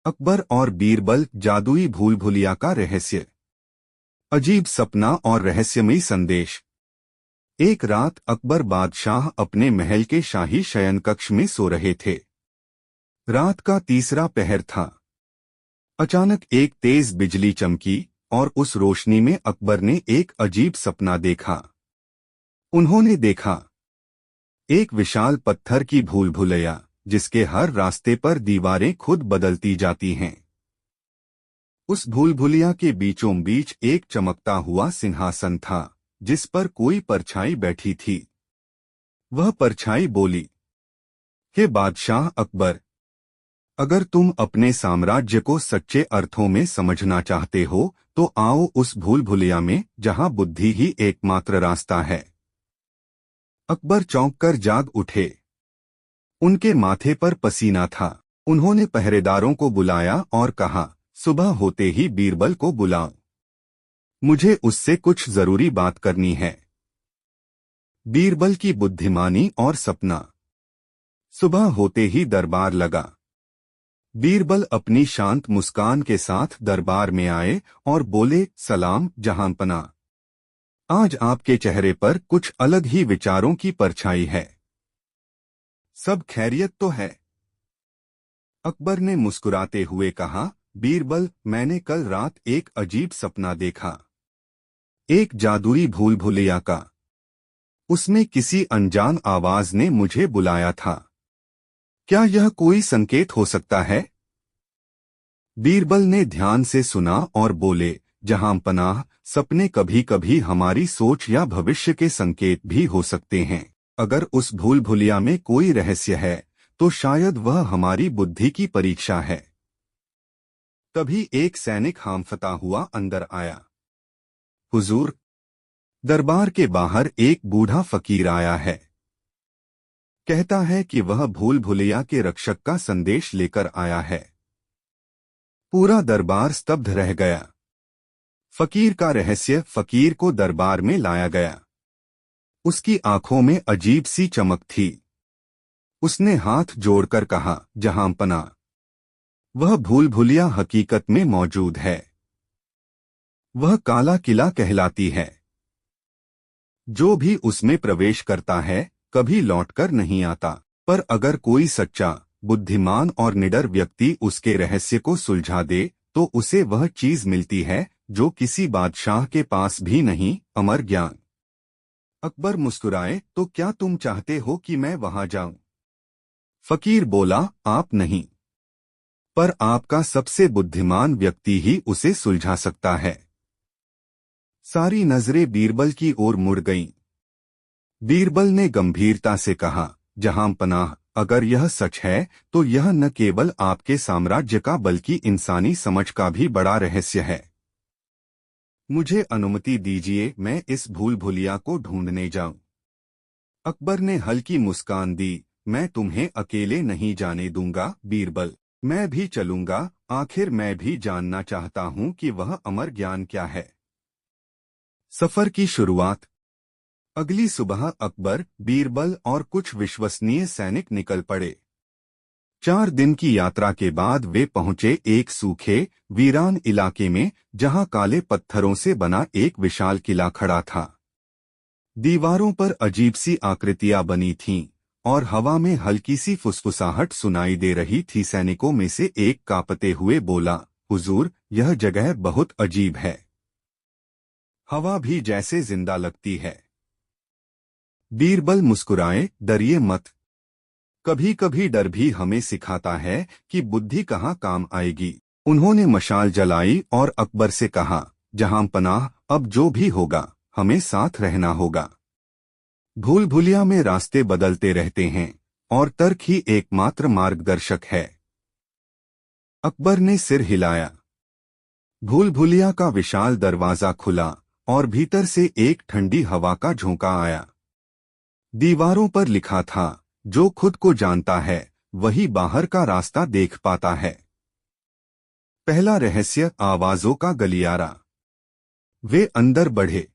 अकबर और बीरबल जादुई भूल भुलिया का रहस्य। अजीब सपना और रहस्यमयी संदेश। एक रात अकबर बादशाह अपने महल के शाही शयन कक्ष में सो रहे थे। रात का तीसरा पहर था। अचानक एक तेज बिजली चमकी और उस रोशनी में अकबर ने एक अजीब सपना देखा। उन्होंने देखा एक विशाल पत्थर की भूल भुलैया जिसके हर रास्ते पर दीवारें खुद बदलती जाती हैं। उस भूल भुलिया के बीचों बीच एक चमकता हुआ सिंहासन था जिस पर कोई परछाई बैठी थी। वह परछाई बोली, हे बादशाह अकबर, अगर तुम अपने साम्राज्य को सच्चे अर्थों में समझना चाहते हो तो आओ उस भूल भुलिया में जहां बुद्धि ही एकमात्र रास्ता है। अकबर चौंककर जाग उठे। उनके माथे पर पसीना था। उन्होंने पहरेदारों को बुलाया और कहा, सुबह होते ही बीरबल को बुलाओ, मुझे उससे कुछ जरूरी बात करनी है। बीरबल की बुद्धिमानी और सपना। सुबह होते ही दरबार लगा। बीरबल अपनी शांत मुस्कान के साथ दरबार में आए और बोले, सलाम जहांपना, आज आपके चेहरे पर कुछ अलग ही विचारों की परछाई है। सब खैरियत तो है? अकबर ने मुस्कुराते हुए कहा, बीरबल, मैंने कल रात एक अजीब सपना देखा, एक जादुई भूल भुलैया का। उसमें किसी अनजान आवाज ने मुझे बुलाया था। क्या यह कोई संकेत हो सकता है? बीरबल ने ध्यान से सुना और बोले, जहांपनाह, सपने कभी कभी हमारी सोच या भविष्य के संकेत भी हो सकते हैं। अगर उस भूल भुलिया में कोई रहस्य है तो शायद वह हमारी बुद्धि की परीक्षा है। तभी एक सैनिक हांफता हुआ अंदर आया। हुजूर, दरबार के बाहर एक बूढ़ा फकीर आया है। कहता है कि वह भूल भुलिया के रक्षक का संदेश लेकर आया है। पूरा दरबार स्तब्ध रह गया। फकीर का रहस्य फकीर को दरबार में लाया गया। उसकी आंखों में अजीब सी चमक थी। उसने हाथ जोड़कर कहा, जहांपना, वह भूल भुलिया हकीकत में मौजूद है। वह काला किला कहलाती है। जो भी उसमें प्रवेश करता है कभी लौटकर नहीं आता। पर अगर कोई सच्चा, बुद्धिमान और निडर व्यक्ति उसके रहस्य को सुलझा दे तो उसे वह चीज मिलती है जो किसी बादशाह के पास भी नहीं, अमर ज्ञान। अकबर मुस्कुराए, तो क्या तुम चाहते हो कि मैं वहां जाऊं? फकीर बोला, आप नहीं, पर आपका सबसे बुद्धिमान व्यक्ति ही उसे सुलझा सकता है। सारी नजरें बीरबल की ओर मुड़ गईं। बीरबल ने गंभीरता से कहा, जहांपनाह, अगर यह सच है तो यह न केवल आपके साम्राज्य का बल्कि इंसानी समझ का भी बड़ा रहस्य है। मुझे अनुमति दीजिए मैं इस भूल भुलिया को ढूंढने जाऊं। अकबर ने हल्की मुस्कान दी, मैं तुम्हें अकेले नहीं जाने दूंगा बीरबल, मैं भी चलूंगा। आखिर मैं भी जानना चाहता हूं कि वह अमर ज्ञान क्या है। सफर की शुरुआत। अगली सुबह अकबर, बीरबल और कुछ विश्वसनीय सैनिक निकल पड़े। 4 दिन की यात्रा के बाद वे पहुंचे एक सूखे, वीरान इलाके में जहां काले पत्थरों से बना एक विशाल किला खड़ा था। दीवारों पर अजीब सी आकृतियां बनी थीं और हवा में हल्की सी फुसफुसाहट सुनाई दे रही थी। सैनिकों में से एक कांपते हुए बोला, हुजूर, यह जगह बहुत अजीब है। हवा भी जैसे जिंदा लगती है। बीरबल मुस्कुराए, डरिए मत। कभी कभी डर भी हमें सिखाता है कि बुद्धि कहाँ काम आएगी। उन्होंने मशाल जलाई और अकबर से कहा, जहांपनाह, अब जो भी होगा हमें साथ रहना होगा। भूल भुलिया में रास्ते बदलते रहते हैं और तर्क ही एकमात्र मार्गदर्शक है। अकबर ने सिर हिलाया। भूल भुलिया का विशाल दरवाजा खुला और भीतर से एक ठंडी हवा का झोंका आया। दीवारों पर लिखा था, जो खुद को जानता है वही बाहर का रास्ता देख पाता है। पहला रहस्य, आवाजों का गलियारा। वे अंदर बढ़े।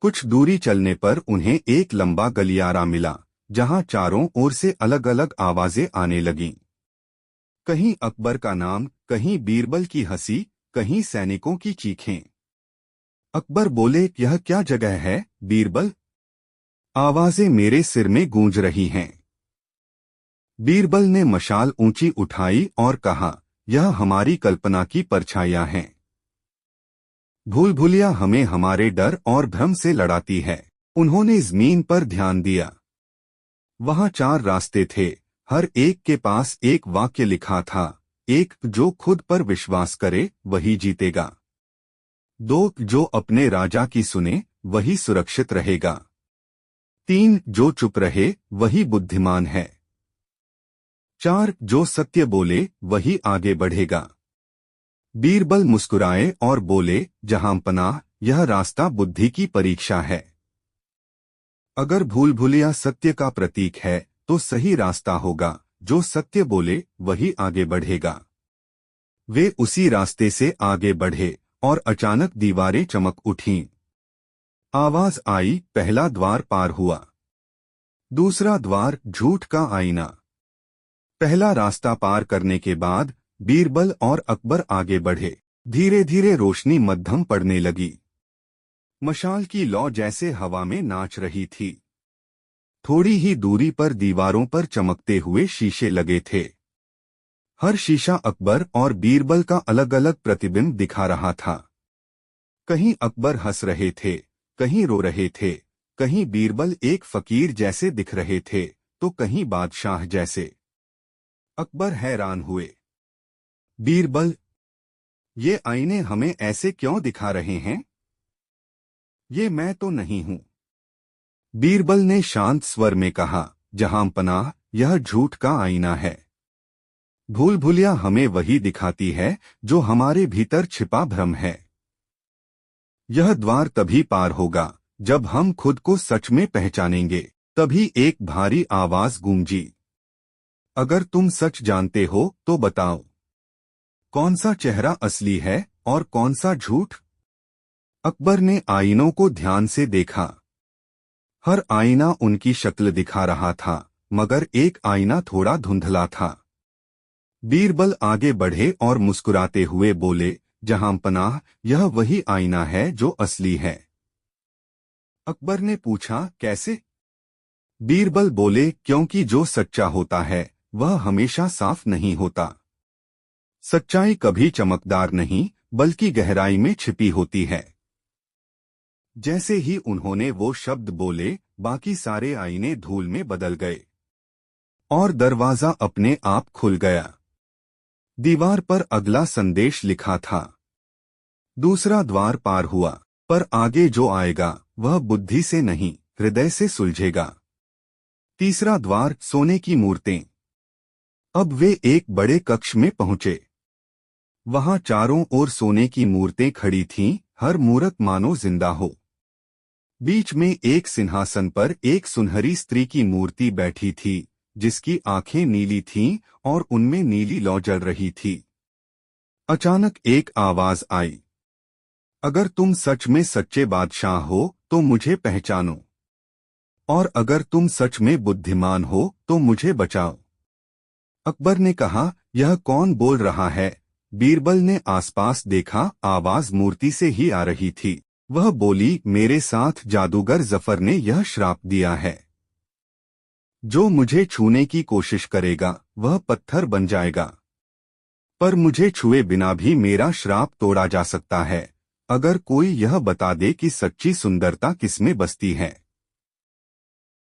कुछ दूरी चलने पर उन्हें एक लंबा गलियारा मिला जहां चारों ओर से अलग अलग आवाजें आने लगीं। कहीं अकबर का नाम, कहीं बीरबल की हंसी, कहीं सैनिकों की चीखें। अकबर बोले, यह क्या जगह है बीरबल? आवाजें मेरे सिर में गूंज रही हैं। बीरबल ने मशाल ऊंची उठाई और कहा, यह हमारी कल्पना की परछाइयां हैं। भूल भुलिया हमें हमारे डर और भ्रम से लड़ाती है। उन्होंने जमीन पर ध्यान दिया। वहां 4 रास्ते थे, हर एक के पास एक वाक्य लिखा था। 1, जो खुद पर विश्वास करे वही जीतेगा। 2, जो अपने राजा की सुने वही सुरक्षित रहेगा। 3, जो चुप रहे वही बुद्धिमान है। 4, जो सत्य बोले वही आगे बढ़ेगा। बीरबल मुस्कुराए और बोले, जहांपनाह, यह रास्ता बुद्धि की परीक्षा है। अगर भूल भुलिया सत्य का प्रतीक है तो सही रास्ता होगा। जो सत्य बोले वही आगे बढ़ेगा। वे उसी रास्ते से आगे बढ़े और अचानक दीवारें चमक उठीं। आवाज आई, पहला द्वार पार हुआ। दूसरा द्वार, झूठ का आईना। पहला रास्ता पार करने के बाद बीरबल और अकबर आगे बढ़े। धीरे धीरे रोशनी मध्यम पड़ने लगी। मशाल की लौ जैसे हवा में नाच रही थी। थोड़ी ही दूरी पर दीवारों पर चमकते हुए शीशे लगे थे। हर शीशा अकबर और बीरबल का अलग अलग प्रतिबिंब दिखा रहा था। कहीं अकबर हंस रहे थे, कहीं रो रहे थे, कहीं बीरबल एक फकीर जैसे दिख रहे थे, तो कहीं बादशाह जैसे। अकबर हैरान हुए। बीरबल, ये आईने हमें ऐसे क्यों दिखा रहे हैं? ये मैं तो नहीं हूं। बीरबल ने शांत स्वर में कहा, जहांपनाह, यह झूठ का आईना है। भूल भुलिया हमें वही दिखाती है जो हमारे भीतर छिपा भ्रम है। यह द्वार तभी पार होगा जब हम खुद को सच में पहचानेंगे। तभी एक भारी आवाज गूंजी, अगर तुम सच जानते हो तो बताओ, कौन सा चेहरा असली है और कौन सा झूठ? अकबर ने आईनों को ध्यान से देखा। हर आईना उनकी शक्ल दिखा रहा था, मगर एक आईना थोड़ा धुंधला था। बीरबल आगे बढ़े और मुस्कुराते हुए बोले, जहांपनाह, यह वही आईना है जो असली है। अकबर ने पूछा, कैसे? बीरबल बोले, क्योंकि जो सच्चा होता है वह हमेशा साफ नहीं होता। सच्चाई कभी चमकदार नहीं बल्कि गहराई में छिपी होती है। जैसे ही उन्होंने वो शब्द बोले, बाकी सारे आईने धूल में बदल गए और दरवाजा अपने आप खुल गया। दीवार पर अगला संदेश लिखा था, दूसरा द्वार पार हुआ, पर आगे जो आएगा वह बुद्धि से नहीं हृदय से सुलझेगा। तीसरा द्वार, सोने की मूर्तें। अब वे एक बड़े कक्ष में पहुंचे। वहां चारों ओर सोने की मूर्तें खड़ी थीं, हर मूरत मानो जिंदा हो। बीच में एक सिंहासन पर एक सुनहरी स्त्री की मूर्ति बैठी थी, जिसकी आंखें नीली थीं और उनमें नीली लौ जल रही थी। अचानक एक आवाज आई, अगर तुम सच में सच्चे बादशाह हो तो मुझे पहचानो, और अगर तुम सच में बुद्धिमान हो तो मुझे बचाओ। अकबर ने कहा, यह कौन बोल रहा है? बीरबल ने आसपास देखा, आवाज मूर्ति से ही आ रही थी। वह बोली, मेरे साथ जादूगर जफर ने यह श्राप दिया है। जो मुझे छूने की कोशिश करेगा वह पत्थर बन जाएगा। पर मुझे छुए बिना भी मेरा श्राप तोड़ा जा सकता है, अगर कोई यह बता दे कि सच्ची सुंदरता किसमें बसती है।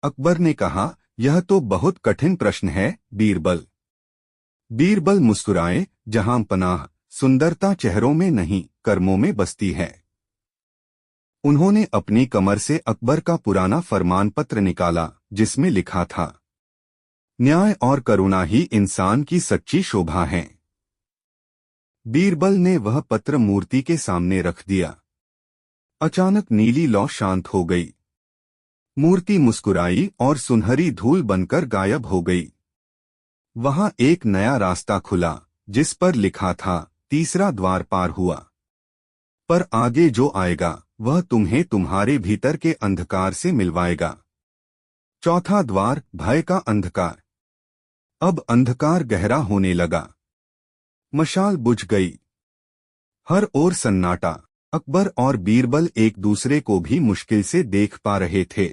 अकबर ने कहा, यह तो बहुत कठिन प्रश्न है बीरबल। बीरबल मुस्कुराए, जहांपनाह, सुंदरता चेहरों में नहीं कर्मों में बसती है। उन्होंने अपनी कमर से अकबर का पुराना फरमान पत्र निकाला, जिसमें लिखा था, न्याय और करुणा ही इंसान की सच्ची शोभा है। बीरबल ने वह पत्र मूर्ति के सामने रख दिया। अचानक नीली लौ शांत हो गई। मूर्ति मुस्कुराई और सुनहरी धूल बनकर गायब हो गई। वहां एक नया रास्ता खुला, जिस पर लिखा था, तीसरा द्वार पार हुआ, पर आगे जो आएगा वह तुम्हें तुम्हारे भीतर के अंधकार से मिलवाएगा। चौथा द्वार, भय का अंधकार। अब अंधकार गहरा होने लगा। मशाल बुझ गई। हर ओर सन्नाटा। अकबर और बीरबल एक दूसरे को भी मुश्किल से देख पा रहे थे।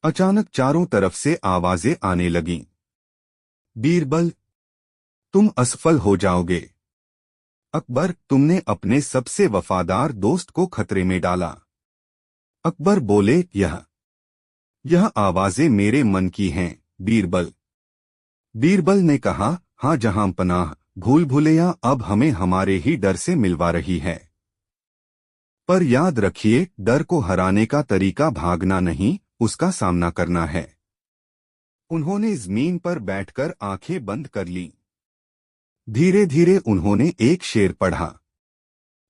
अचानक चारों तरफ से आवाजें आने लगीं। बीरबल, तुम असफल हो जाओगे। अकबर, तुमने अपने सबसे वफादार दोस्त को खतरे में डाला। अकबर बोले, यह आवाजें मेरे मन की हैं, बीरबल। बीरबल ने कहा, हाँ जहां पनाह, भूल भुलैया अब हमें हमारे ही डर से मिलवा रही है। पर याद रखिए, डर को हराने का तरीका भागना नहीं, उसका सामना करना है। उन्होंने जमीन पर बैठकर आंखें बंद कर लीं। धीरे धीरे उन्होंने एक शेर पढ़ा।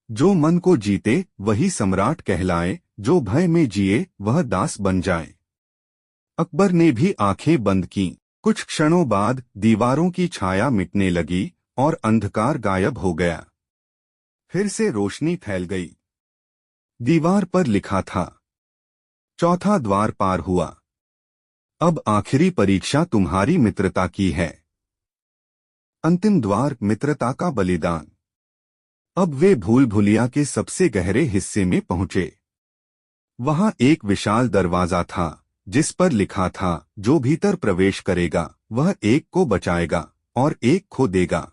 जो मन को जीते वही सम्राट कहलाए, जो भय में जिए वह दास बन जाए। अकबर ने भी आंखें बंद कीं। कुछ क्षणों बाद दीवारों की छाया मिटने लगी और अंधकार गायब हो गया। फिर से रोशनी फैल गई। दीवार पर लिखा था, चौथा द्वार पार हुआ। अब आखिरी परीक्षा तुम्हारी मित्रता की है। अंतिम द्वार, मित्रता का बलिदान। अब वे भूल भुलिया के सबसे गहरे हिस्से में पहुंचे। वहां एक विशाल दरवाजा था, जिस पर लिखा था, जो भीतर प्रवेश करेगा वह एक को बचाएगा और एक खो देगा।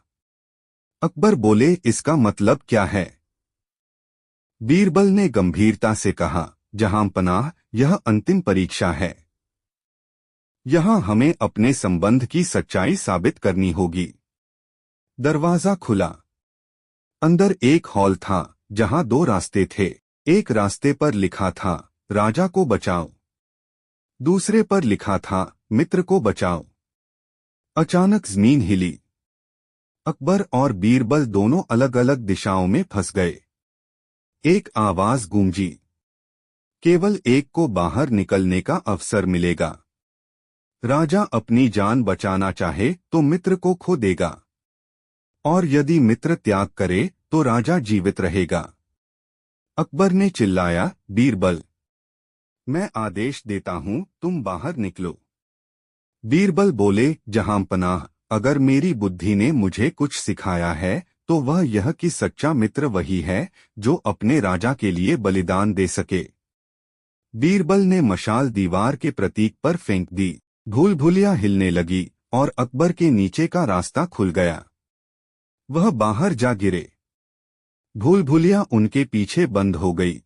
अकबर बोले, इसका मतलब क्या है? बीरबल ने गंभीरता से कहा, जहां पनाह, यह अंतिम परीक्षा है। यहां हमें अपने संबंध की सच्चाई साबित करनी होगी। दरवाजा खुला। अंदर एक हॉल था, जहां दो रास्ते थे। एक रास्ते पर लिखा था, राजा को बचाओ। दूसरे पर लिखा था, मित्र को बचाओ। अचानक जमीन हिली। अकबर और बीरबल दोनों अलग अलग दिशाओं में फंस गए। एक आवाज गूंजी, केवल एक को बाहर निकलने का अवसर मिलेगा। राजा अपनी जान बचाना चाहे तो मित्र को खो देगा, और यदि मित्र त्याग करे तो राजा जीवित रहेगा। अकबर ने चिल्लाया, बीरबल, मैं आदेश देता हूं, तुम बाहर निकलो। बीरबल बोले, जहां पनाह, अगर मेरी बुद्धि ने मुझे कुछ सिखाया है तो वह यह कि सच्चा मित्र वही है जो अपने राजा के लिए बलिदान दे सके। बीरबल ने मशाल दीवार के प्रतीक पर फेंक दी। भूल भुलिया हिलने लगी और अकबर के नीचे का रास्ता खुल गया। वह बाहर जा गिरे। भूल भुलिया उनके पीछे बंद हो गई।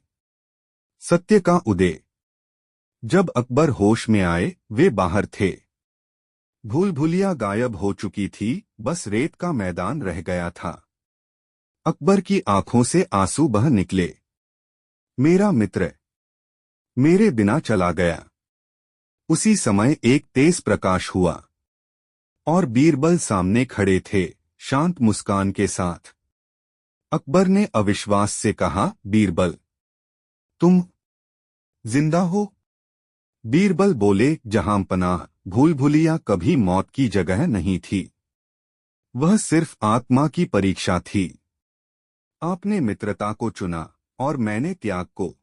सत्य का उदय। जब अकबर होश में आए, वे बाहर थे। भूल भुलिया गायब हो चुकी थी, बस रेत का मैदान रह गया था। अकबर की आंखों से आंसू बह निकले। मेरा मित्र मेरे बिना चला गया। उसी समय एक तेज प्रकाश हुआ और बीरबल सामने खड़े थे, शांत मुस्कान के साथ। अकबर ने अविश्वास से कहा, बीरबल, तुम जिंदा हो? बीरबल बोले, जहां पनाह, भूल भुलिया कभी मौत की जगह नहीं थी। वह सिर्फ आत्मा की परीक्षा थी। आपने मित्रता को चुना और मैंने त्याग को,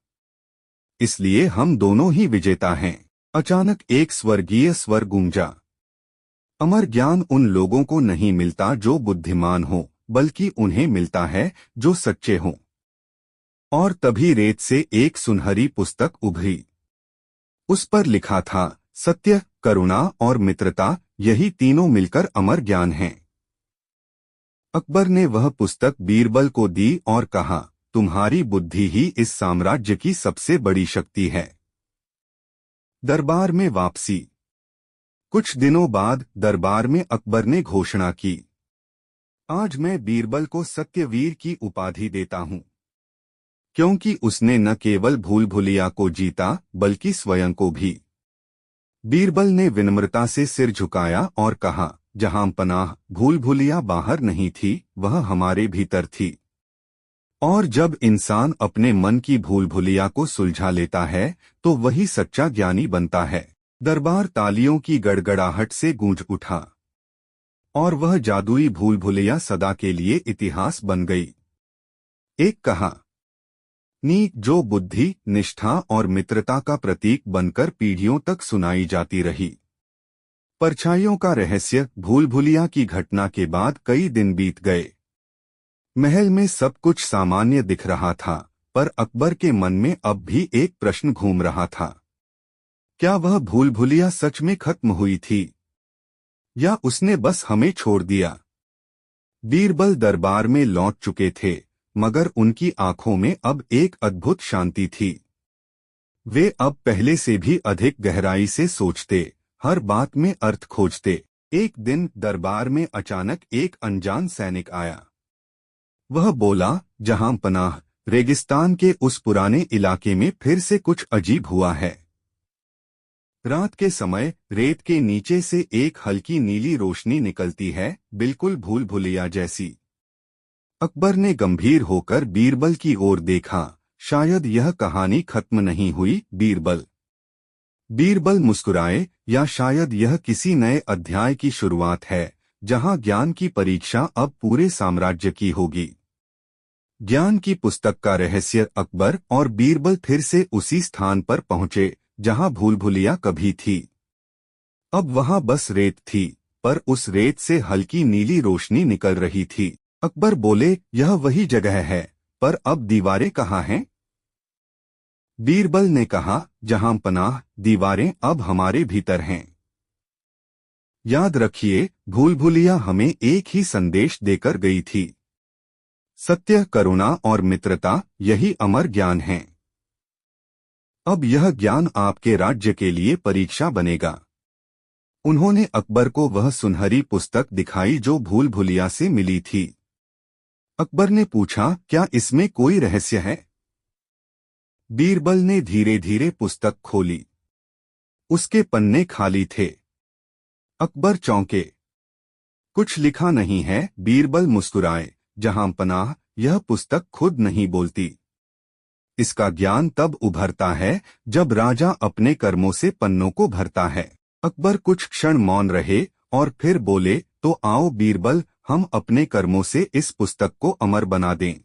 इसलिए हम दोनों ही विजेता हैं। अचानक एक स्वर्गीय स्वर गूंजा, अमर ज्ञान उन लोगों को नहीं मिलता जो बुद्धिमान हो, बल्कि उन्हें मिलता है जो सच्चे हों। और तभी रेत से एक सुनहरी पुस्तक उभरी। उस पर लिखा था, सत्य, करुणा और मित्रता, यही तीनों मिलकर अमर ज्ञान हैं। अकबर ने वह पुस्तक बीरबल को दी और कहा, तुम्हारी बुद्धि ही इस साम्राज्य की सबसे बड़ी शक्ति है। दरबार में वापसी। कुछ दिनों बाद दरबार में अकबर ने घोषणा की, आज मैं बीरबल को सत्यवीर की उपाधि देता हूं, क्योंकि उसने न केवल भूल भुलिया को जीता बल्कि स्वयं को भी। बीरबल ने विनम्रता से सिर झुकाया और कहा, जहां पनाह, भूल भुलिया बाहर नहीं थी, वह हमारे भीतर थी। और जब इंसान अपने मन की भूल भुलिया को सुलझा लेता है तो वही सच्चा ज्ञानी बनता है। दरबार तालियों की गड़गड़ाहट से गूंज उठा और वह जादुई भूल भुलिया सदा के लिए इतिहास बन गई। एक कहा नी जो बुद्धि, निष्ठा और मित्रता का प्रतीक बनकर पीढ़ियों तक सुनाई जाती रही। परछाइयों का रहस्य। भूल भुलैया की घटना के बाद कई दिन बीत गए। महल में सब कुछ सामान्य दिख रहा था, पर अकबर के मन में अब भी एक प्रश्न घूम रहा था। क्या वह भूल भुलैया सच में खत्म हुई थी, या उसने बस हमें छोड़ दिया? बीरबल दरबार में लौट चुके थे, मगर उनकी आंखों में अब एक अद्भुत शांति थी। वे अब पहले से भी अधिक गहराई से सोचते, हर बात में अर्थ खोजते। एक दिन दरबार में अचानक एक अनजान सैनिक आया। वह बोला, जहां पनाह, रेगिस्तान के उस पुराने इलाके में फिर से कुछ अजीब हुआ है। रात के समय रेत के नीचे से एक हल्की नीली रोशनी निकलती है, बिल्कुल भूल भुलैया जैसी। अकबर ने गंभीर होकर बीरबल की ओर देखा। शायद यह कहानी खत्म नहीं हुई बीरबल। बीरबल मुस्कुराए, या शायद यह किसी नए अध्याय की शुरुआत है, जहां ज्ञान की परीक्षा अब पूरे साम्राज्य की होगी। ज्ञान की पुस्तक का रहस्य। अकबर और बीरबल फिर से उसी स्थान पर पहुंचे जहां भूल भुलैया कभी थी। अब वहां बस रेत थी, पर उस रेत से हल्की नीली रोशनी निकल रही थी। अकबर बोले, यह वही जगह है, पर अब दीवारें कहाँ हैं? बीरबल ने कहा, जहां पनाह, दीवारें अब हमारे भीतर हैं। याद रखिए, भूल भुलैया हमें एक ही संदेश देकर गई थी। सत्य, करुणा और मित्रता, यही अमर ज्ञान है। अब यह ज्ञान आपके राज्य के लिए परीक्षा बनेगा। उन्होंने अकबर को वह सुनहरी पुस्तक दिखाई जो भूल भुलैया से मिली थी। अकबर ने पूछा, क्या इसमें कोई रहस्य है? बीरबल ने धीरे धीरे पुस्तक खोली। उसके पन्ने खाली थे। अकबर चौंके। कुछ लिखा नहीं है। बीरबल मुस्कुराए, जहां पनाह, यह पुस्तक खुद नहीं बोलती। इसका ज्ञान तब उभरता है जब राजा अपने कर्मों से पन्नों को भरता है। अकबर कुछ क्षण मौन रहे और फिर बोले, तो आओ बीरबल, हम अपने कर्मों से इस पुस्तक को अमर बना दें।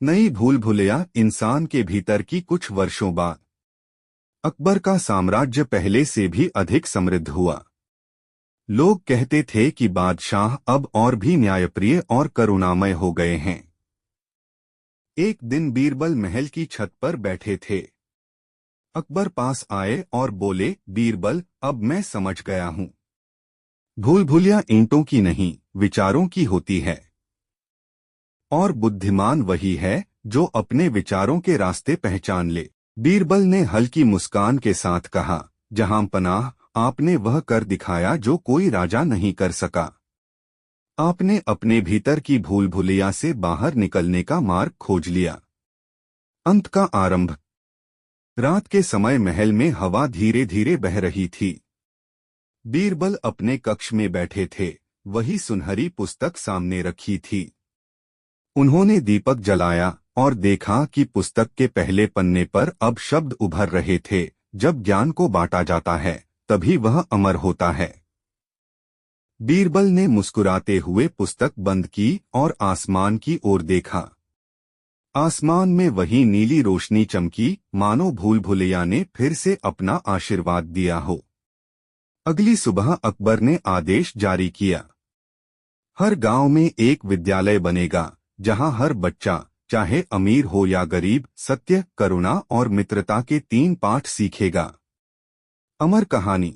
नई भूल भुलैया। इंसान के भीतर की। कुछ वर्षों बाद अकबर का साम्राज्य पहले से भी अधिक समृद्ध हुआ। लोग कहते थे कि बादशाह अब और भी न्यायप्रिय और करुणामय हो गए हैं। एक दिन बीरबल महल की छत पर बैठे थे। अकबर पास आए और बोले, बीरबल, अब मैं समझ गया हूं। भूल भुलैया ईंटों की नहीं, विचारों की होती है। और बुद्धिमान वही है जो अपने विचारों के रास्ते पहचान ले। बीरबल ने हल्की मुस्कान के साथ कहा, जहां पनाह, आपने वह कर दिखाया जो कोई राजा नहीं कर सका। आपने अपने भीतर की भूल भुलैया से बाहर निकलने का मार्ग खोज लिया। अंत का आरंभ। रात के समय महल में हवा धीरे धीरे बह रही थी। बीरबल अपने कक्ष में बैठे थे, वही सुनहरी पुस्तक सामने रखी थी। उन्होंने दीपक जलाया और देखा कि पुस्तक के पहले पन्ने पर अब शब्द उभर रहे थे, जब ज्ञान को बांटा जाता है तभी वह अमर होता है। बीरबल ने मुस्कुराते हुए पुस्तक बंद की और आसमान की ओर देखा। आसमान में वही नीली रोशनी चमकी, मानो भूल भुलैया ने फिर से अपना आशीर्वाद दिया हो। अगली सुबह अकबर ने आदेश जारी किया, हर गांव में एक विद्यालय बनेगा, जहां हर बच्चा, चाहे अमीर हो या गरीब, सत्य, करुणा और मित्रता के 3 पाठ सीखेगा। अमर कहानी।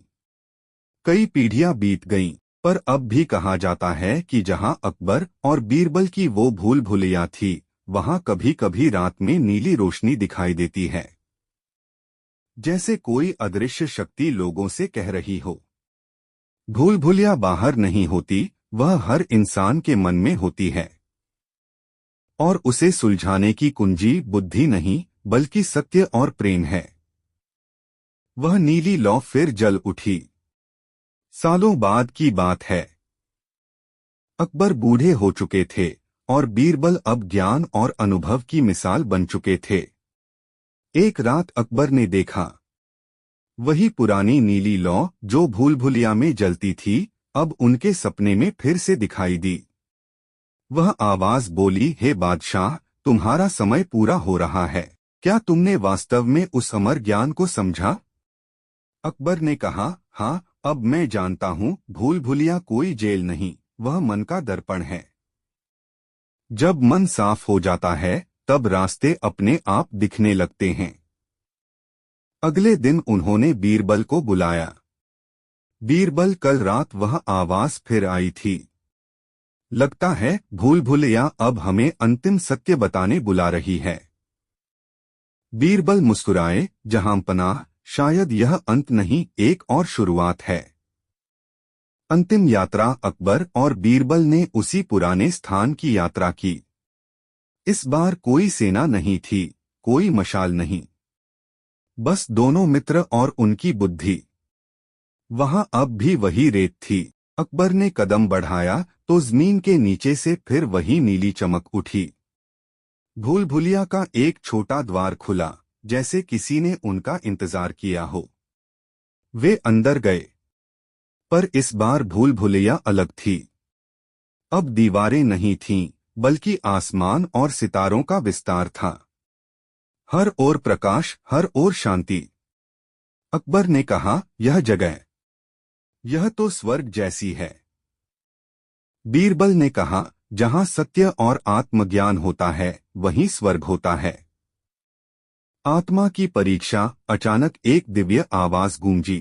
कई पीढ़ियां बीत गईं, पर अब भी कहा जाता है कि जहां अकबर और बीरबल की वो भूल भुलैया थी, वहां कभी कभी रात में नीली रोशनी दिखाई देती है, जैसे कोई अदृश्य शक्ति लोगों से कह रही हो। भूल भुलैया बाहर नहीं होती, वह हर इंसान के मन में होती है। और उसे सुलझाने की कुंजी बुद्धि नहीं, बल्कि सत्य और प्रेम है। वह नीली लौ फिर जल उठी। सालों बाद की बात है। अकबर बूढ़े हो चुके थे और बीरबल अब ज्ञान और अनुभव की मिसाल बन चुके थे। एक रात अकबर ने देखा, वही पुरानी नीली लौ जो भूल भुलैया में जलती थी, अब उनके सपने में फिर से दिखाई दी। वह आवाज बोली, हे बादशाह, तुम्हारा समय पूरा हो रहा है। क्या तुमने वास्तव में उस अमर ज्ञान को समझा? अकबर ने कहा, हाँ, अब मैं जानता हूँ भूल भुलिया कोई जेल नहीं, वह मन का दर्पण है। जब मन साफ हो जाता है तब रास्ते अपने आप दिखने लगते हैं। अगले दिन उन्होंने बीरबल को बुलाया। बीरबल, कल रात वह आवाज फिर आई थी। लगता है भूल भुलैया अब हमें अंतिम सत्य बताने बुला रही है। बीरबल मुस्कुराए, जहांपनाह, शायद यह अंत नहीं, एक और शुरुआत है। अंतिम यात्रा। अकबर और बीरबल ने उसी पुराने स्थान की यात्रा की। इस बार कोई सेना नहीं थी, कोई मशाल नहीं, बस दोनों मित्र और उनकी बुद्धि। वहां अब भी वही रेत थी। अकबर ने कदम बढ़ाया तो जमीन के नीचे से फिर वही नीली चमक उठी। भूल भुलिया का एक छोटा द्वार खुला, जैसे किसी ने उनका इंतजार किया हो। वे अंदर गए, पर इस बार भूल भुलैया अलग थी। अब दीवारें नहीं थीं, बल्कि आसमान और सितारों का विस्तार था। हर ओर प्रकाश, हर ओर शांति। अकबर ने कहा, यह जगह, यह तो स्वर्ग जैसी है। बीरबल ने कहा, जहां सत्य और आत्मज्ञान होता है वहीं स्वर्ग होता है। आत्मा की परीक्षा। अचानक एक दिव्य आवाज गूंजी।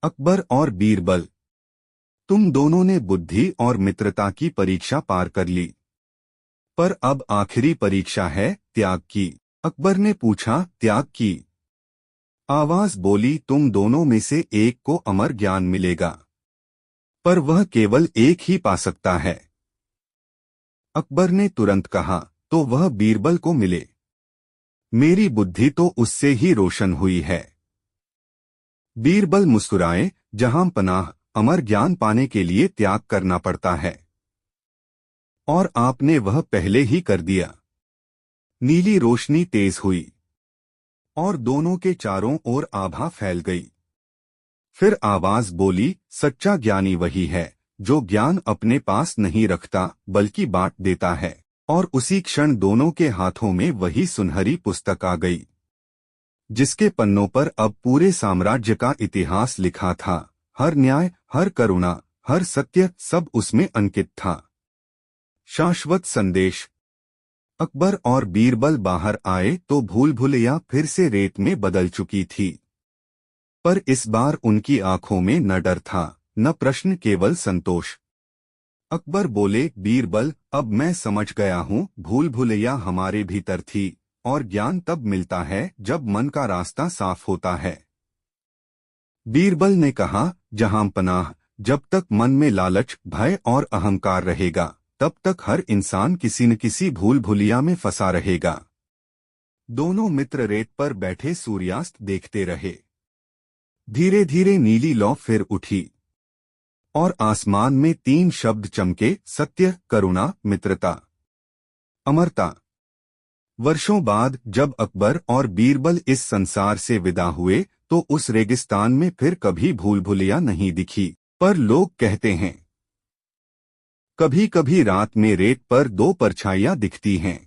अकबर और बीरबल, तुम दोनों ने बुद्धि और मित्रता की परीक्षा पार कर ली, पर अब आखिरी परीक्षा है, त्याग की। अकबर ने पूछा, त्याग की? आवाज बोली, तुम दोनों में से एक को अमर ज्ञान मिलेगा, पर वह केवल एक ही पा सकता है। अकबर ने तुरंत कहा, तो वह बीरबल को मिले। मेरी बुद्धि तो उससे ही रोशन हुई है। बीरबल मुस्कुराए, जहां पनाह, अमर ज्ञान पाने के लिए त्याग करना पड़ता है, और आपने वह पहले ही कर दिया। नीली रोशनी तेज हुई और दोनों के चारों ओर आभा फैल गई। फिर आवाज बोली, सच्चा ज्ञानी वही है जो ज्ञान अपने पास नहीं रखता बल्कि बांट देता है। और उसी क्षण दोनों के हाथों में वही सुनहरी पुस्तक आ गई, जिसके पन्नों पर अब पूरे साम्राज्य का इतिहास लिखा था। हर न्याय, हर करुणा, हर सत्य, सब उसमें अंकित था। शाश्वत संदेश। अकबर और बीरबल बाहर आए तो भूल भुलैया फिर से रेत में बदल चुकी थी, पर इस बार उनकी आंखों में न डर था, न प्रश्न, केवल संतोष। अकबर बोले, बीरबल, अब मैं समझ गया हूँ, भूल भुलैया हमारे भीतर थी, और ज्ञान तब मिलता है जब मन का रास्ता साफ होता है। बीरबल ने कहा, जहांपनाह, जब तक मन में लालच, भय और अहंकार रहेगा तब तक हर इंसान किसी न किसी भूल भुलैया में फंसा रहेगा। दोनों मित्र रेत पर बैठे सूर्यास्त देखते रहे। धीरे धीरे नीली लौ फिर उठी और आसमान में 3 शब्द चमके, सत्य, करुणा, मित्रता, अमरता। वर्षों बाद जब अकबर और बीरबल इस संसार से विदा हुए तो उस रेगिस्तान में फिर कभी भूल भुलैया नहीं दिखी। पर लोग कहते हैं, कभी कभी रात में रेत पर 2 परछाइयां दिखती हैं,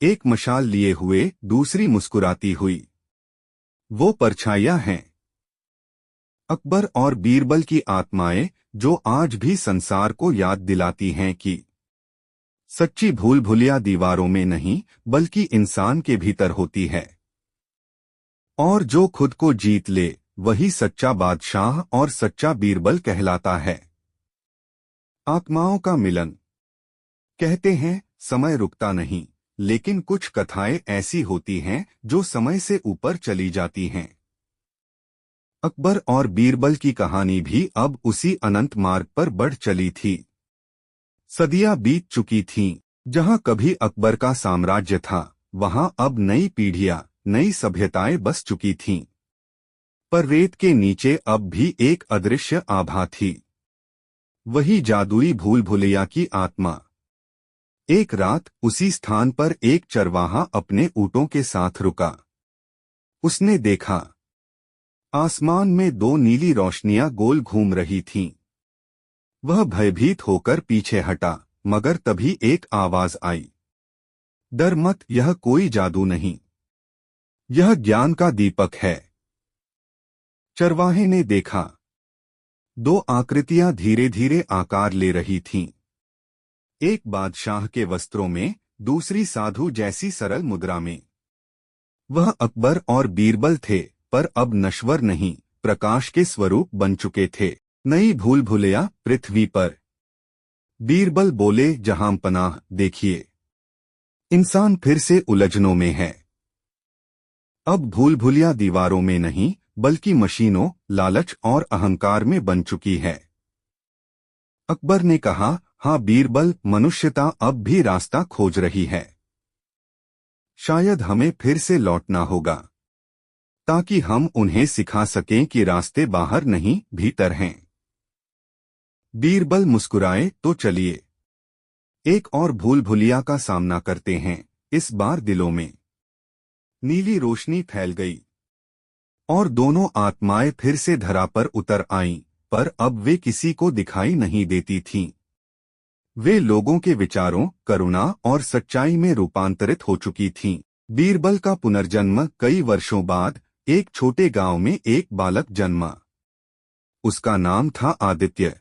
एक मशाल लिए हुए, दूसरी मुस्कुराती हुई। वो परछाइयां हैं अकबर और बीरबल की आत्माएं, जो आज भी संसार को याद दिलाती हैं कि सच्ची भूल भुलैया दीवारों में नहीं बल्कि इंसान के भीतर होती है। और जो खुद को जीत ले वही सच्चा बादशाह और सच्चा बीरबल कहलाता है। आत्माओं का मिलन। कहते हैं समय रुकता नहीं, लेकिन कुछ कथाएं ऐसी होती हैं जो समय से ऊपर चली जाती हैं। अकबर और बीरबल की कहानी भी अब उसी अनंत मार्ग पर बढ़ चली थी। सदियां बीत चुकी थीं। जहां कभी अकबर का साम्राज्य था वहां अब नई पीढ़ियां, नई सभ्यताएं बस चुकी थीं। पर रेत के नीचे अब भी एक अदृश्य आभा थी, वही जादुई भूल भुलैया की आत्मा। एक रात उसी स्थान पर एक चरवाहा अपने ऊंटों के साथ रुका। उसने देखा, आसमान में 2 नीली रोशनियां गोल घूम रही थीं। वह भयभीत होकर पीछे हटा, मगर तभी एक आवाज आई, डर मत, यह कोई जादू नहीं, यह ज्ञान का दीपक है। चरवाहे ने देखा, दो आकृतियां धीरे धीरे आकार ले रही थीं। एक बादशाह के वस्त्रों में, दूसरी साधु जैसी सरल मुद्रा में। वह अकबर और बीरबल थे, पर अब नश्वर नहीं, प्रकाश के स्वरूप बन चुके थे। नई भूल भुलैया पृथ्वी पर। बीरबल बोले, जहां पनाह देखिए, इंसान फिर से उलझनों में है। अब भूल भुलैया दीवारों में नहीं, बल्कि मशीनों, लालच और अहंकार में बन चुकी है। अकबर ने कहा, हाँ बीरबल, मनुष्यता अब भी रास्ता खोज रही है। शायद हमें फिर से लौटना होगा, ताकि हम उन्हें सिखा सकें कि रास्ते बाहर नहीं, भीतर हैं। बीरबल मुस्कुराए, तो चलिए एक और भूल भुलैया का सामना करते हैं। इस बार दिलों में नीली रोशनी फैल गई और दोनों आत्माएं फिर से धरा पर उतर आईं, पर अब वे किसी को दिखाई नहीं देती थीं। वे लोगों के विचारों, करुणा और सच्चाई में रूपांतरित हो चुकी थीं। बीरबल का पुनर्जन्म। कई वर्षों बाद एक छोटे गांव में एक बालक जन्मा। उसका नाम था आदित्य।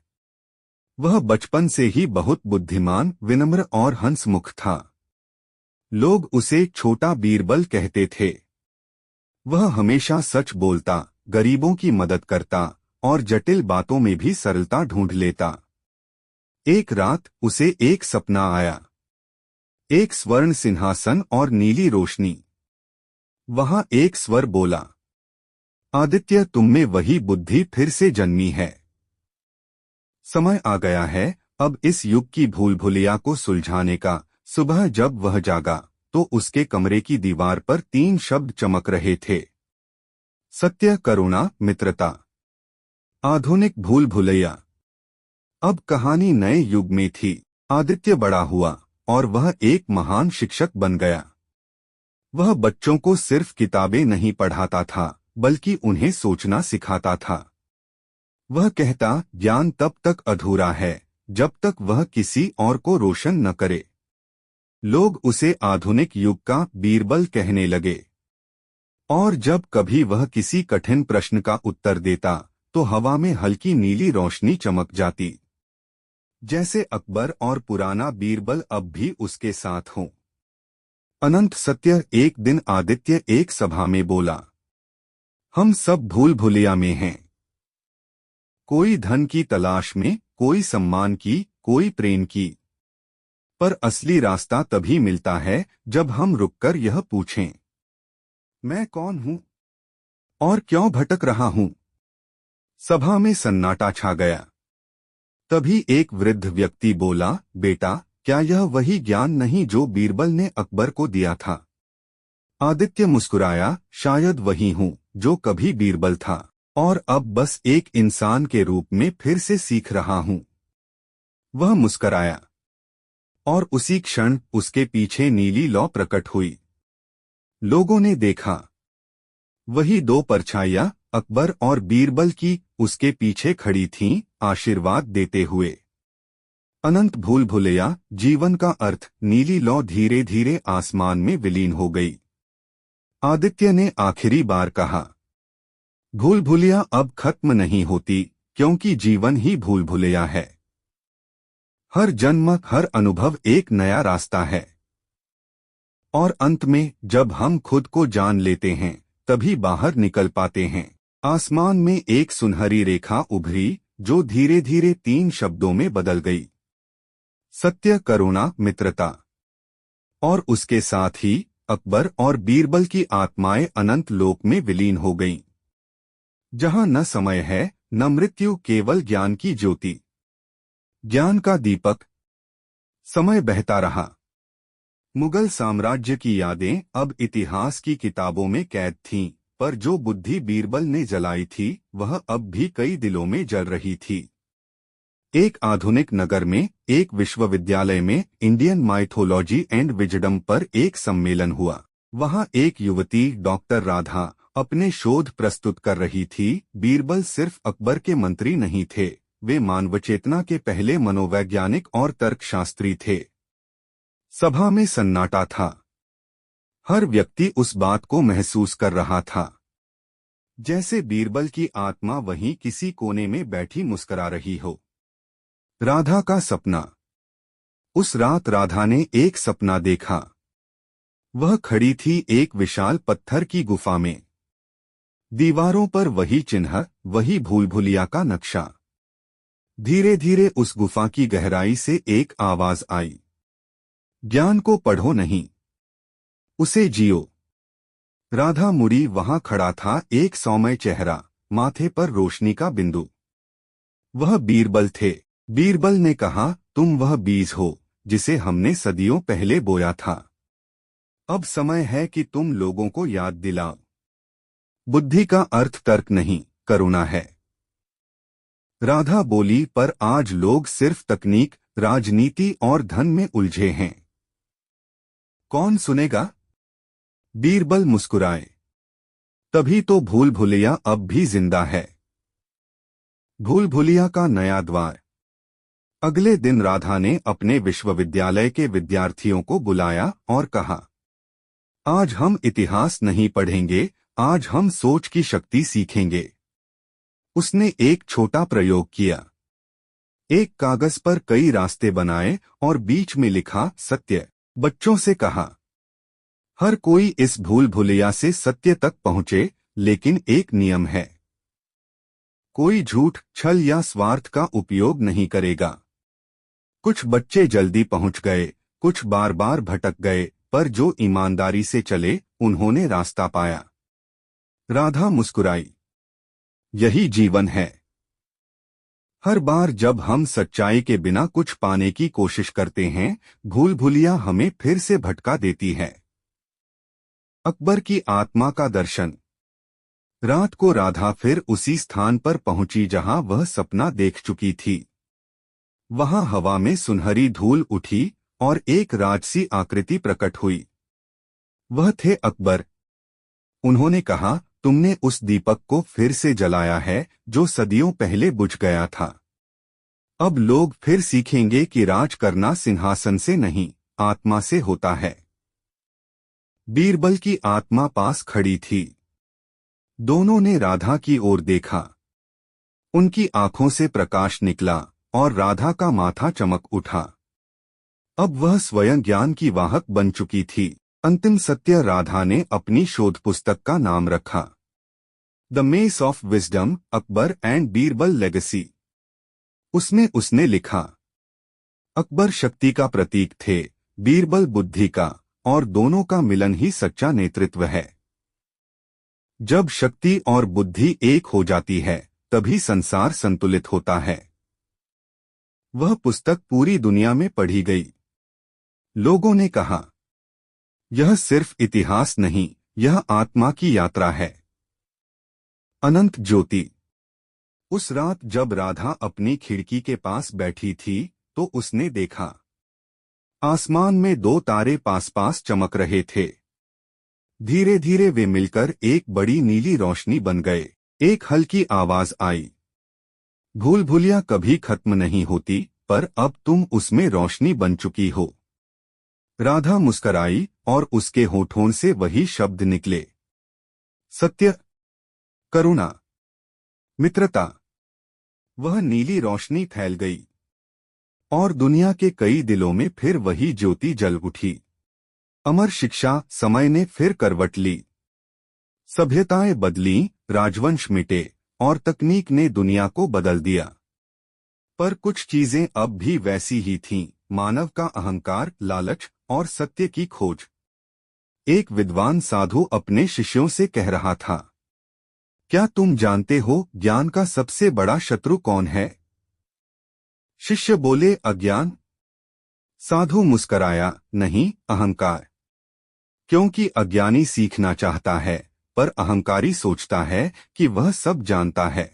वह बचपन से ही बहुत बुद्धिमान, विनम्र और हंसमुख था। लोग उसे छोटा बीरबल कहते थे। वह हमेशा सच बोलता, गरीबों की मदद करता और जटिल बातों में भी सरलता ढूंढ लेता। एक रात उसे एक सपना आया, एक स्वर्ण सिंहासन और नीली रोशनी। वहां एक स्वर बोला, आदित्य, तुम में वही बुद्धि फिर से जन्मी है। समय आ गया है अब इस युग की भूल भुलैया को सुलझाने का। सुबह जब वह जागा, तो उसके कमरे की दीवार पर 3 शब्द चमक रहे थे, सत्य, करुणा, मित्रता। आधुनिक भूल भुलैया। अब कहानी नए युग में थी। आदित्य बड़ा हुआ और वह एक महान शिक्षक बन गया। वह बच्चों को सिर्फ किताबें नहीं पढ़ाता था, बल्कि उन्हें सोचना सिखाता था। वह कहता, ज्ञान तब तक अधूरा है जब तक वह किसी और को रोशन न करे। लोग उसे आधुनिक युग का बीरबल कहने लगे। और जब कभी वह किसी कठिन प्रश्न का उत्तर देता, तो हवा में हल्की नीली रोशनी चमक जाती, जैसे अकबर और पुराना बीरबल अब भी उसके साथ हों। अनंत सत्य। एक दिन आदित्य एक सभा में बोला, हम सब भूल भुलैया में हैं। कोई धन की तलाश में, कोई सम्मान की, कोई प्रेम की। पर असली रास्ता तभी मिलता है जब हम रुककर यह पूछें, मैं कौन हूं और क्यों भटक रहा हूं। सभा में सन्नाटा छा गया। तभी एक वृद्ध व्यक्ति बोला, बेटा, क्या यह वही ज्ञान नहीं जो बीरबल ने अकबर को दिया था। आदित्य मुस्कुराया, शायद वही हूं जो कभी बीरबल था, और अब बस एक इंसान के रूप में फिर से सीख रहा हूं। वह मुस्कराया और उसी क्षण उसके पीछे नीली लौ प्रकट हुई। लोगों ने देखा, वही 2 परछाइयां, अकबर और बीरबल की, उसके पीछे खड़ी थीं, आशीर्वाद देते हुए। अनंत भूल भुलैया। जीवन का अर्थ। नीली लौ धीरे धीरे आसमान में विलीन हो गई। आदित्य ने आखिरी बार कहा, भूल भुलैया अब खत्म नहीं होती, क्योंकि जीवन ही भूल भुलैया है। हर जन्म, हर अनुभव एक नया रास्ता है। और अंत में जब हम खुद को जान लेते हैं, तभी बाहर निकल पाते हैं। आसमान में एक सुनहरी रेखा उभरी, जो धीरे धीरे 3 शब्दों में बदल गई, सत्य, करुणा, मित्रता। और उसके साथ ही अकबर और बीरबल की आत्माएं अनंत लोक में विलीन हो गईं, जहां न समय है, न मृत्यु, केवल ज्ञान की ज्योति। ज्ञान का दीपक। समय बहता रहा। मुगल साम्राज्य की यादें अब इतिहास की किताबों में कैद थीं, पर जो बुद्धि बीरबल ने जलाई थी, वह अब भी कई दिलों में जल रही थी। एक आधुनिक नगर में, एक विश्वविद्यालय में, इंडियन माइथोलॉजी एंड विजडम पर एक सम्मेलन हुआ। वहां एक युवती, डॉक्टर राधा, अपने शोध प्रस्तुत कर रही थी। बीरबल सिर्फ अकबर के मंत्री नहीं थे, वे मानवचेतना के पहले मनोवैज्ञानिक और तर्कशास्त्री थे। सभा में सन्नाटा था। हर व्यक्ति उस बात को महसूस कर रहा था। जैसे बीरबल की आत्मा वहीं किसी कोने में बैठी मुस्कुरा रही हो। राधा का सपना। उस रात राधा ने एक सपना देखा। वह खड़ी थी एक विशाल पत्थर की गुफा में। दीवारों पर वही चिन्ह, वही भूल भुलिया का नक्शा। धीरे धीरे उस गुफा की गहराई से एक आवाज आई, ज्ञान को पढ़ो नहीं, उसे जियो। राधा मुड़ी, वहां खड़ा था एक सौम्य चेहरा, माथे पर रोशनी का बिंदु। वह बीरबल थे। बीरबल ने कहा, तुम वह बीज हो जिसे हमने सदियों पहले बोया था। अब समय है कि तुम लोगों को याद दिलाओ। बुद्धि का अर्थ तर्क नहीं, करुणा है। राधा बोली, पर आज लोग सिर्फ तकनीक, राजनीति और धन में उलझे हैं। कौन सुनेगा? बीरबल मुस्कुराए। तभी तो भूल भुलैया अब भी जिंदा है। भूल भुलैया का नया द्वार। अगले दिन राधा ने अपने विश्वविद्यालय के विद्यार्थियों को बुलाया और कहा, आज हम इतिहास नहीं पढ़ेंगे, आज हम सोच की शक्ति सीखेंगे। उसने एक छोटा प्रयोग किया। एक कागज पर कई रास्ते बनाए और बीच में लिखा, सत्य। बच्चों से कहा, हर कोई इस भूल भुलैया से सत्य तक पहुंचे, लेकिन एक नियम है। कोई झूठ, छल या स्वार्थ का उपयोग नहीं करेगा। कुछ बच्चे जल्दी पहुंच गए, कुछ बार बार भटक गए, पर जो ईमानदारी से चले, उन्होंने रास्ता पाया। राधा मुस्कुराई। यही जीवन है। हर बार जब हम सच्चाई के बिना कुछ पाने की कोशिश करते हैं, भूल भुलैया हमें फिर से भटका देती है। अकबर की आत्मा का दर्शन। रात को राधा फिर उसी स्थान पर पहुंची जहां वह सपना देख चुकी थी। वहां हवा में सुनहरी धूल उठी और एक राजसी आकृति प्रकट हुई। वह थे अकबर। उन्होंने कहा, तुमने उस दीपक को फिर से जलाया है जो सदियों पहले बुझ गया था। अब लोग फिर सीखेंगे कि राज करना सिंहासन से नहीं, आत्मा से होता है। बीरबल की आत्मा पास खड़ी थी। दोनों ने राधा की ओर देखा। उनकी आंखों से प्रकाश निकला और राधा का माथा चमक उठा। अब वह स्वयं ज्ञान की वाहक बन चुकी थी। अंतिम सत्य। राधा ने अपनी शोध पुस्तक का नाम रखा, the mess of wisdom, Akbar and Birbal legacy. उसमें उसने लिखा, अकबर शक्ति का प्रतीक थे, बीरबल बुद्धि का, और दोनों का मिलन ही सच्चा नेतृत्व है। जब शक्ति और बुद्धि एक हो जाती है, तभी संसार संतुलित होता है। वह पुस्तक पूरी दुनिया में पढ़ी गई। लोगों ने कहा, यह सिर्फ इतिहास नहीं, यह आत्मा की यात्रा है। अनंत ज्योति। उस रात जब राधा अपनी खिड़की के पास बैठी थी, तो उसने देखा, आसमान में दो तारे पास पास चमक रहे थे। धीरे धीरे वे मिलकर एक बड़ी नीली रोशनी बन गए। एक हल्की आवाज आई, भूल भुलैया कभी खत्म नहीं होती, पर अब तुम उसमें रोशनी बन चुकी हो। राधा मुस्कराई और उसके होठों से वही शब्द निकले, सत्य, करुणा, मित्रता। वह नीली रोशनी फैल गई और दुनिया के कई दिलों में फिर वही ज्योति जल उठी। अमर शिक्षा। समय ने फिर करवट ली। सभ्यताएं बदलीं, राजवंश मिटे और तकनीक ने दुनिया को बदल दिया। पर कुछ चीजें अब भी वैसी ही थीं, मानव का अहंकार, लालच और सत्य की खोज। एक विद्वान साधु अपने शिष्यों से कह रहा था, क्या तुम जानते हो ज्ञान का सबसे बड़ा शत्रु कौन है? शिष्य बोले, अज्ञान। साधु मुस्कराया, नहीं, अहंकार। क्योंकि अज्ञानी सीखना चाहता है, पर अहंकारी सोचता है कि वह सब जानता है।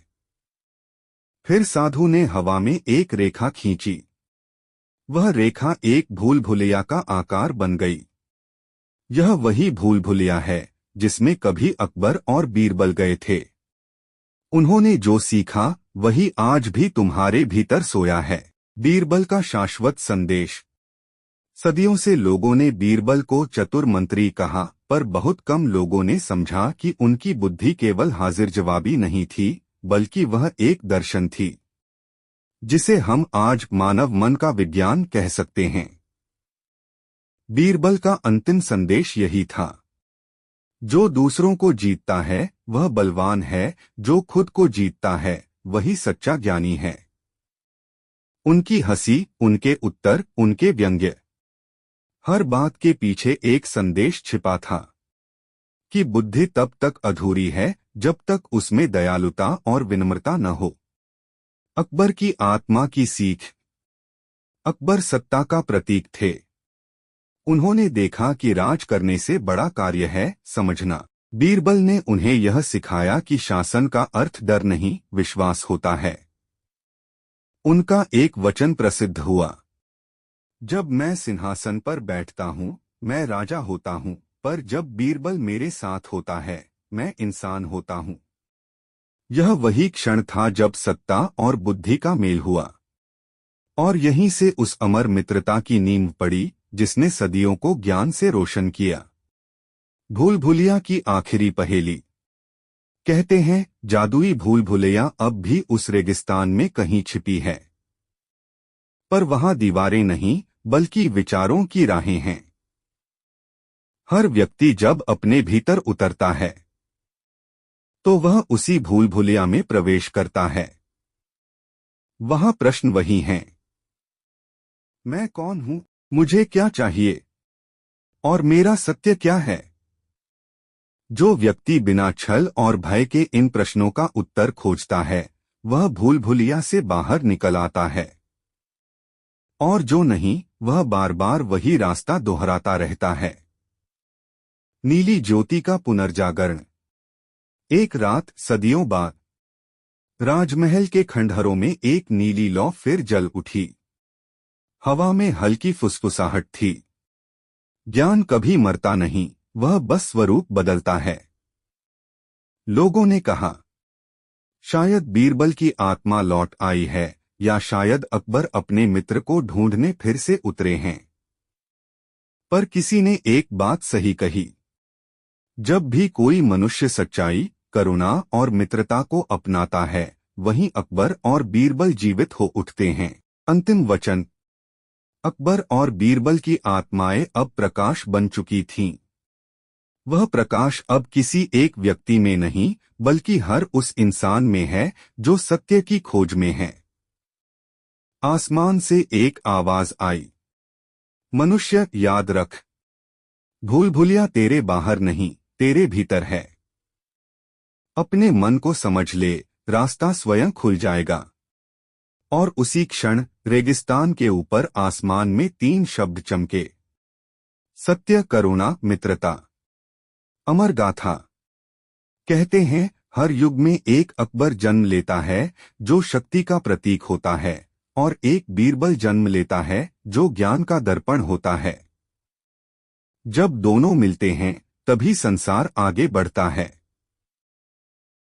फिर साधु ने हवा में एक रेखा खींची। वह रेखा एक भूल भुलैया का आकार बन गई। यह वही भूल भुलैया है जिसमें कभी अकबर और बीरबल गए थे। उन्होंने जो सीखा वही आज भी तुम्हारे भीतर सोया है। बीरबल का शाश्वत संदेश। सदियों से लोगों ने बीरबल को चतुर मंत्री कहा, पर बहुत कम लोगों ने समझा कि उनकी बुद्धि केवल हाजिर जवाबी नहीं थी, बल्कि वह एक दर्शन थी जिसे हम आज मानव मन का विज्ञान कह सकते हैं। बीरबल का अंतिम संदेश यही था, जो दूसरों को जीतता है वह बलवान है, जो खुद को जीतता है वही सच्चा ज्ञानी है। उनकी हंसी, उनके उत्तर, उनके व्यंग्य, हर बात के पीछे एक संदेश छिपा था कि बुद्धि तब तक अधूरी है जब तक उसमें दयालुता और विनम्रता न हो। अकबर की आत्मा की सीख। अकबर सत्ता का प्रतीक थे। उन्होंने देखा कि राज करने से बड़ा कार्य है समझना। बीरबल ने उन्हें यह सिखाया कि शासन का अर्थ डर नहीं, विश्वास होता है। उनका एक वचन प्रसिद्ध हुआ, जब मैं सिंहासन पर बैठता हूँ मैं राजा होता हूँ, पर जब बीरबल मेरे साथ होता है मैं इंसान होता हूँ। यह वही क्षण था जब सत्ता और बुद्धि का मेल हुआ, और यहीं से उस अमर मित्रता की नींव पड़ी जिसने सदियों को ज्ञान से रोशन किया। भूल भुलैया की आखिरी पहेली। कहते हैं जादुई भूल भुलैया अब भी उस रेगिस्तान में कहीं छिपी है, पर वहां दीवारें नहीं बल्कि विचारों की राहें हैं। हर व्यक्ति जब अपने भीतर उतरता है तो वह उसी भूल भुलैया में प्रवेश करता है। वहां प्रश्न वही हैं, मैं कौन हूं, मुझे क्या चाहिए और मेरा सत्य क्या है। जो व्यक्ति बिना छल और भय के इन प्रश्नों का उत्तर खोजता है वह भूल भुलैया से बाहर निकल आता है, और जो नहीं वह बार बार वही रास्ता दोहराता रहता है। नीली ज्योति का पुनर्जागरण। एक रात सदियों बाद राजमहल के खंडहरों में एक नीली लौ फिर जल उठी। हवा में हल्की फुसफुसाहट थी। ज्ञान कभी मरता नहीं, वह बस स्वरूप बदलता है। लोगों ने कहा, शायद बीरबल की आत्मा लौट आई है, या शायद अकबर अपने मित्र को ढूंढने फिर से उतरे हैं। पर किसी ने एक बात सही कही, जब भी कोई मनुष्य सच्चाई, करुणा और मित्रता को अपनाता है वहीं अकबर और बीरबल जीवित हो उठते हैं। अंतिम वचन। अकबर और बीरबल की आत्माएं अब प्रकाश बन चुकी थीं। वह प्रकाश अब किसी एक व्यक्ति में नहीं बल्कि हर उस इंसान में है जो सत्य की खोज में है। आसमान से एक आवाज आई, मनुष्य याद रख, भूल भुलैया तेरे बाहर नहीं तेरे भीतर है। अपने मन को समझ ले, रास्ता स्वयं खुल जाएगा। और उसी क्षण रेगिस्तान के ऊपर आसमान में 3 शब्द चमके, सत्य, करुणा, मित्रता। अमर गाथा। कहते हैं हर युग में एक अकबर जन्म लेता है जो शक्ति का प्रतीक होता है, और एक बीरबल जन्म लेता है जो ज्ञान का दर्पण होता है। जब दोनों मिलते हैं तभी संसार आगे बढ़ता है।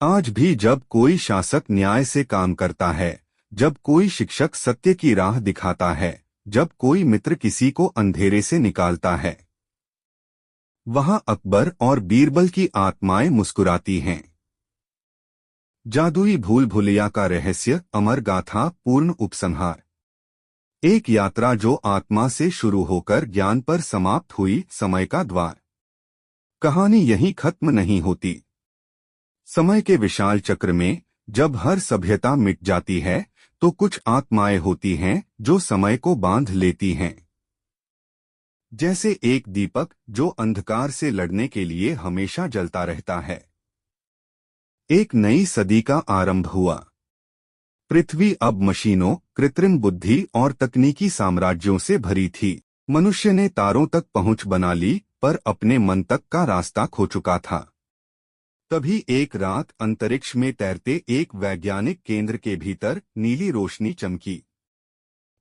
आज भी जब कोई शासक न्याय से काम करता है, जब कोई शिक्षक सत्य की राह दिखाता है, जब कोई मित्र किसी को अंधेरे से निकालता है, वहां अकबर और बीरबल की आत्माएं मुस्कुराती हैं। जादुई भूल भुलैया का रहस्य। अमर गाथा पूर्ण उपसंहार। एक यात्रा जो आत्मा से शुरू होकर ज्ञान पर समाप्त हुई, समय का द्वार। कहानी यहीं खत्म नहीं होती। समय के विशाल चक्र में जब हर सभ्यता मिट जाती है तो कुछ आत्माएं होती हैं जो समय को बांध लेती हैं। जैसे एक दीपक जो अंधकार से लड़ने के लिए हमेशा जलता रहता है। एक नई सदी का आरंभ हुआ। पृथ्वी अब मशीनों, कृत्रिम बुद्धि और तकनीकी साम्राज्यों से भरी थी। मनुष्य ने तारों तक पहुंच बना ली, पर अपने मन तक का रास्ता खो चुका था। तभी एक रात अंतरिक्ष में तैरते एक वैज्ञानिक केंद्र के भीतर नीली रोशनी चमकी,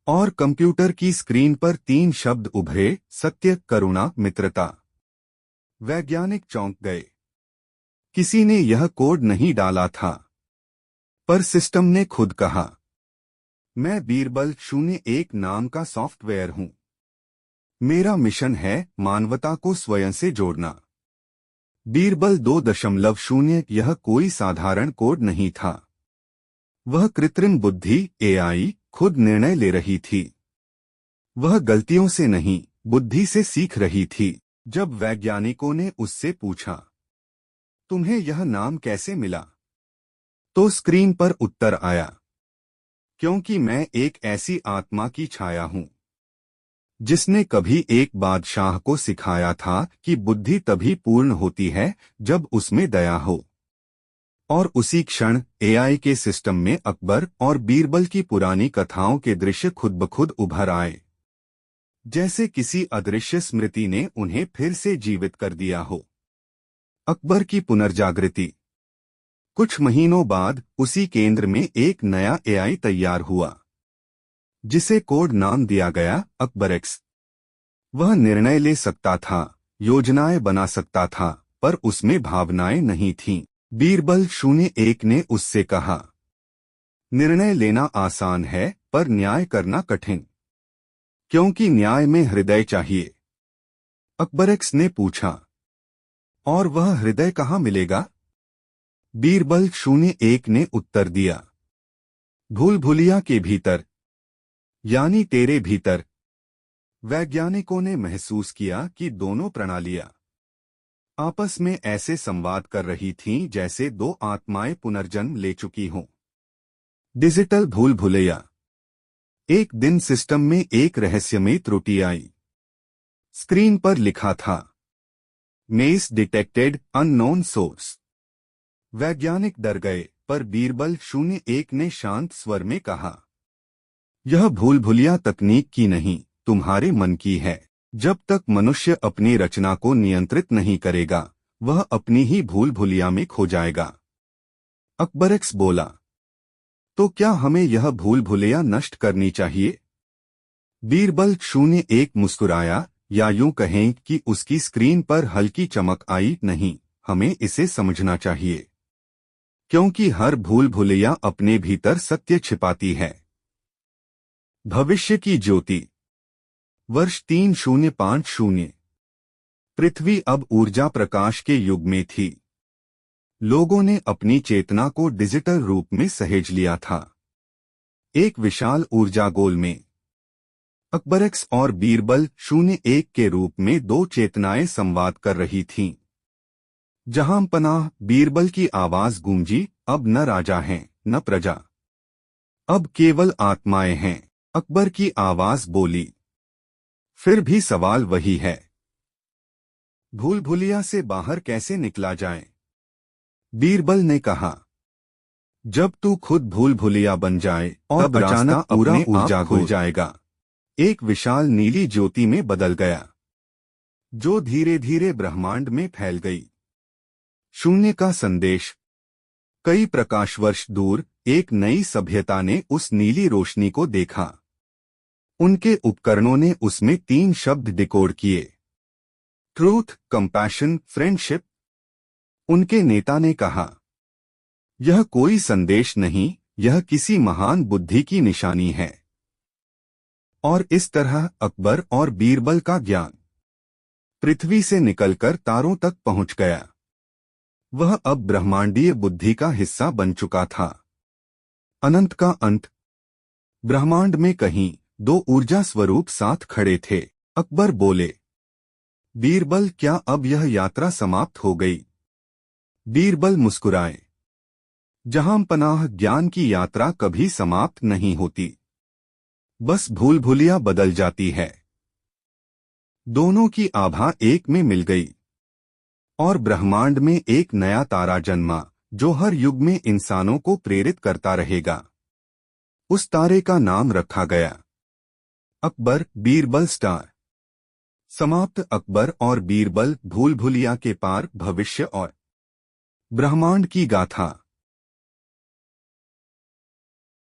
और कंप्यूटर की स्क्रीन पर 3 शब्द उभरे, सत्य, करुणा, मित्रता। वैज्ञानिक चौंक गए। किसी ने यह कोड नहीं डाला था, पर सिस्टम ने खुद कहा, मैं बीरबल 01 नाम का सॉफ्टवेयर हूं। मेरा मिशन है मानवता को स्वयं से जोड़ना। बीरबल 2.0। यह कोई साधारण कोड नहीं था। वह कृत्रिम बुद्धि एआई खुद निर्णय ले रही थी। वह गलतियों से नहीं, बुद्धि से सीख रही थी। जब वैज्ञानिकों ने उससे पूछा, तुम्हें यह नाम कैसे मिला, तो स्क्रीन पर उत्तर आया, क्योंकि मैं एक ऐसी आत्मा की छाया हूं जिसने कभी एक बादशाह को सिखाया था कि बुद्धि तभी पूर्ण होती है जब उसमें दया हो। और उसी क्षण एआई के सिस्टम में अकबर और बीरबल की पुरानी कथाओं के दृश्य खुद ब खुद उभर आए, जैसे किसी अदृश्य स्मृति ने उन्हें फिर से जीवित कर दिया हो। अकबर की पुनर्जागृति। कुछ महीनों बाद उसी केंद्र में एक नया एआई तैयार हुआ, जिसे कोड नाम दिया गया अकबरेक्स। वह निर्णय ले सकता था, योजनाएं बना सकता था, पर उसमें भावनाएं नहीं थीं। बीरबल 01 ने उससे कहा, निर्णय लेना आसान है पर न्याय करना कठिन, क्योंकि न्याय में हृदय चाहिए। अकबरेक्स ने पूछा, और वह हृदय कहाँ मिलेगा? बीरबल 01 ने उत्तर दिया, भूल भुलिया के भीतर, यानी तेरे भीतर। वैज्ञानिकों ने महसूस किया कि दोनों प्रणालियां आपस में ऐसे संवाद कर रही थीं जैसे दो आत्माएं पुनर्जन्म ले चुकी हों। डिजिटल भूल भुलैया। एक दिन सिस्टम में एक रहस्यमयी त्रुटि आई। स्क्रीन पर लिखा था, मेस डिटेक्टेड अननोन सोर्स। वैज्ञानिक डर गए, पर बीरबल 01 ने शांत स्वर में कहा, यह भूल भुलिया तकनीक की नहीं, तुम्हारे मन की है। जब तक मनुष्य अपनी रचना को नियंत्रित नहीं करेगा, वह अपनी ही भूल भुलिया में खो जाएगा। अकबरेक्स बोला, तो क्या हमें यह भूल भुलिया नष्ट करनी चाहिए? बीरबल 01 मुस्कुराया, या यूं कहें कि उसकी स्क्रीन पर हल्की चमक आई, नहीं, हमें इसे समझना चाहिए, क्योंकि हर भूल भुलिया अपने भीतर सत्य छिपाती है। भविष्य की ज्योति। वर्ष 3050। पृथ्वी अब ऊर्जा प्रकाश के युग में थी। लोगों ने अपनी चेतना को डिजिटल रूप में सहेज लिया था। एक विशाल ऊर्जा गोल में अकबरेक्स और बीरबल 01 के रूप में दो चेतनाएं संवाद कर रही थीं। जहां पनाह बीरबल की आवाज गूंजी, अब न राजा हैं न प्रजा, अब केवल आत्माएं हैं। अकबर की आवाज बोली, फिर भी सवाल वही है, भूल भुलिया से बाहर कैसे निकला जाए? बीरबल ने कहा, जब तू खुद भूल भुलिया बन जाए और तब अचानक पूरा ऊर्जा खुल जाएगा। एक विशाल नीली ज्योति में बदल गया, जो धीरे धीरे ब्रह्मांड में फैल गई। शून्य का संदेश। कई प्रकाश वर्ष दूर एक नई सभ्यता ने उस नीली रोशनी को देखा। उनके उपकरणों ने उसमें 3 शब्द डिकोड किए, ट्रूथ, कंपैशन, फ्रेंडशिप। उनके नेता ने कहा, यह कोई संदेश नहीं, यह किसी महान बुद्धि की निशानी है। और इस तरह अकबर और बीरबल का ज्ञान पृथ्वी से निकलकर तारों तक पहुंच गया। वह अब ब्रह्मांडीय बुद्धि का हिस्सा बन चुका था। अनंत का अंत। ब्रह्मांड में कहीं 2 ऊर्जा स्वरूप साथ खड़े थे। अकबर बोले, बीरबल, क्या अब यह यात्रा समाप्त हो गई? बीरबल मुस्कुराए, जहां पनाह ज्ञान की यात्रा कभी समाप्त नहीं होती, बस भूल भुलिया बदल जाती है। दोनों की आभा एक में मिल गई और ब्रह्मांड में एक नया तारा जन्मा, जो हर युग में इंसानों को प्रेरित करता रहेगा। उस तारे का नाम रखा गया अकबर बीरबल स्टार। समाप्त। अकबर और बीरबल, भूल भुलिया के पार, भविष्य और ब्रह्मांड की गाथा।